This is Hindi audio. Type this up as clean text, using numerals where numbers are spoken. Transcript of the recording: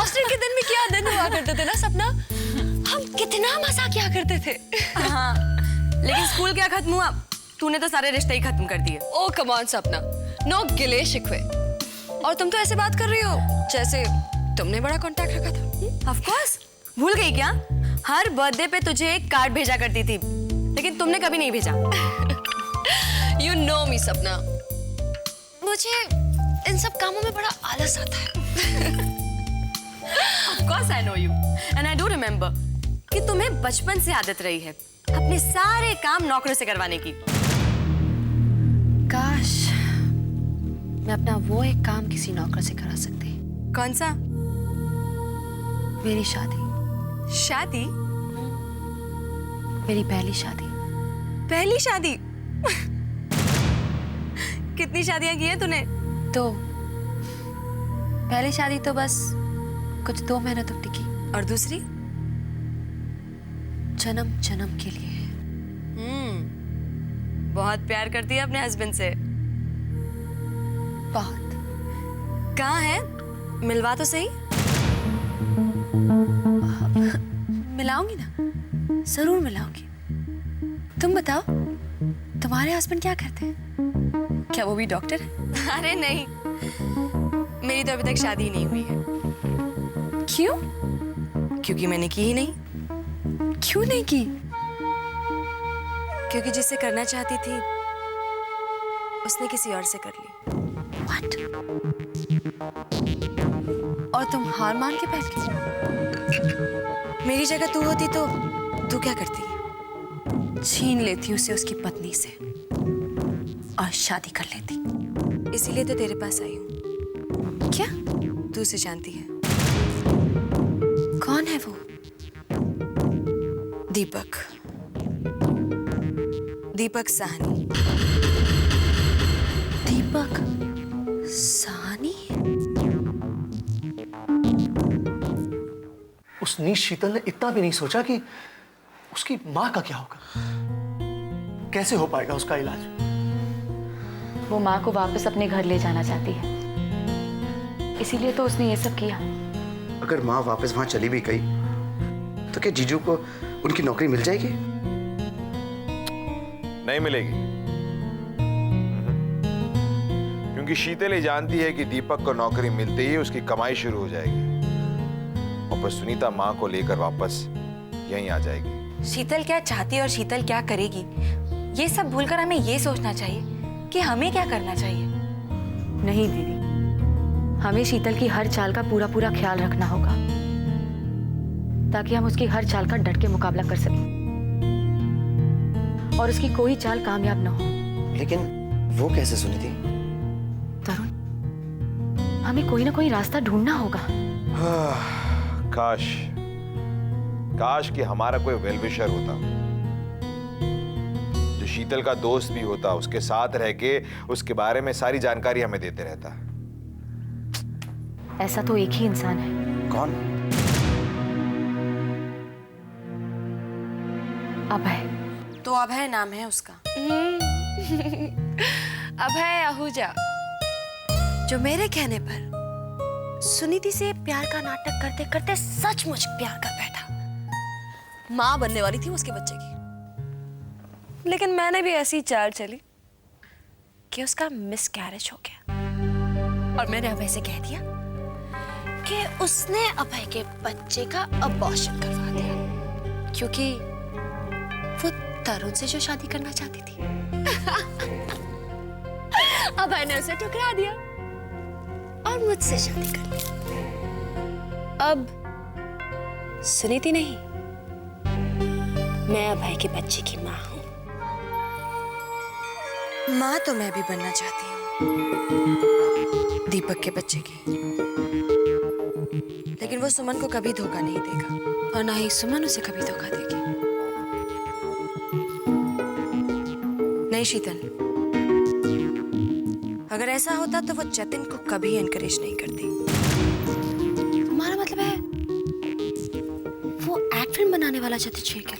हॉस्टल के दिन में क्या दिन हुआ करते थे ना सपना, हम कितना मजा किया करते थे। हाँ, लेकिन स्कूल क्या खत्म हुआ, तूने तो सारे रिश्ते ही खत्म कर दिए। ओ कम ऑन सपना, नो गिले शिकवे। और तुम तो ऐसे बात कर रही हो जैसे तुमने बड़ा कांटेक्ट रखा था। ऑफ कोर्स, भूल गई क्या? हर बर्थडे पे तुझे एक कार्ड भेजा करती थी, लेकिन तुमने कभी नहीं भेजा। You know me सपना, मुझे इन सब कामों में बड़ा आलस आता है। Of course I know you, and I do remember कि तुम्हें बचपन से आदत रही है अपने सारे काम नौकरों से करवाने की। काश मैं अपना वो एक काम किसी नौकर से करा सकती। कौन सा? मेरी शादी। शादी? मेरी पहली शादी। पहली शादी? कितनी शादियां की हैं तूने? तो पहली शादी तो बस कुछ 2 महीने तक टिकी। और दूसरी? जन्म जन्म के लिए। बहुत प्यार करती है अपने हस्बैंड से। बहुत। कहाँ है? मिलवा तो सही। मिलाऊंगी ना, जरूर मिलाऊंगी। तुम बताओ, तुम्हारे हस्बैंड क्या करते हैं? क्या वो भी डॉक्टर है? अरे नहीं, मेरी तो अभी तक शादी ही नहीं हुई है। क्यों? क्योंकि मैंने की ही नहीं। क्यों नहीं की? क्योंकि जिससे करना चाहती थी उसने किसी और से कर ली। What? और तुम हार मान के बैठ गई? मेरी जगह तू होती तो तू क्या करती? छीन लेती उसे उसकी पत्नी से और शादी कर लेती। इसीलिए तो तेरे पास आई हूँ। क्या? तू उसे जानती है? कौन है वो? दीपक। दीपक साहनी। दीपक साहनी? उस नीच शीतल ने इतना भी नहीं सोचा कि उसकी माँ का क्या होगा, कैसे हो पाएगा उसका इलाज। वो माँ को वापस अपने घर ले जाना चाहती है, इसीलिए तो उसने ये सब किया। अगर माँ वापस वहां चली भी गई तो क्या जीजू को उनकी नौकरी मिल जाएगी? नहीं मिलेगी, क्योंकि शीतल ही जानती है कि दीपक को नौकरी मिलते ही उसकी कमाई शुरू हो जाएगी और बस सुनीता माँ को लेकर वापस यहीं आ जाएगी। शीतल क्या चाहती है और शीतल क्या करेगी, ये सब भूलकर हमें ये सोचना चाहिए कि हमें क्या करना चाहिए। नहीं दीदी, हमें शीतल की हर चाल का पूरा पूरा ख्याल रखना होगा ताकि हम उसकी हर चाल का डट के मुकाबला कर सकें और उसकी कोई चाल कामयाब ना हो। लेकिन वो कैसे सुनीति? तरुण, हमें कोई ना कोई रास्ता ढूंढना होगा। काश काश कि हमारा कोई वेल विशर होता जो शीतल का दोस्त भी होता, उसके साथ रह के उसके बारे में सारी जानकारी हमें देते रहता। ऐसा तो एक ही इंसान है। कौन? अभय। तो अभय नाम है उसका। अभय आहूजा, जो मेरे कहने पर सुनीति से प्यार का नाटक करते करते सचमुच प्यार कर बैठा। माँ बनने वाली थी उसके बच्चे की, लेकिन मैंने भी ऐसी चाल चली कि उसका मिसकैरेज हो गया और मैंने अभय से कह दिया कि उसने अभय के बच्चे का अबॉर्शन करवा दिया क्योंकि वो तरुण से जो शादी करना चाहती थी। अभय ने उसे ठुकरा दिया और मुझसे शादी कर ली। अब सुनीति नहीं, मैं अभय के बच्चे की माँ हूँ। माँ तो मैं भी बनना चाहती हूँ दीपक के बच्चे की, लेकिन वो सुमन को कभी धोखा नहीं देगा और ना ही सुमन उसे कभी धोखा देगी। नहीं शीतल, अगर ऐसा होता तो वो जतिन को कभी एनकरेज नहीं करती। तुम्हारा मतलब है वो एक्ट फिल्म बनाने वाला जतिन शेखर?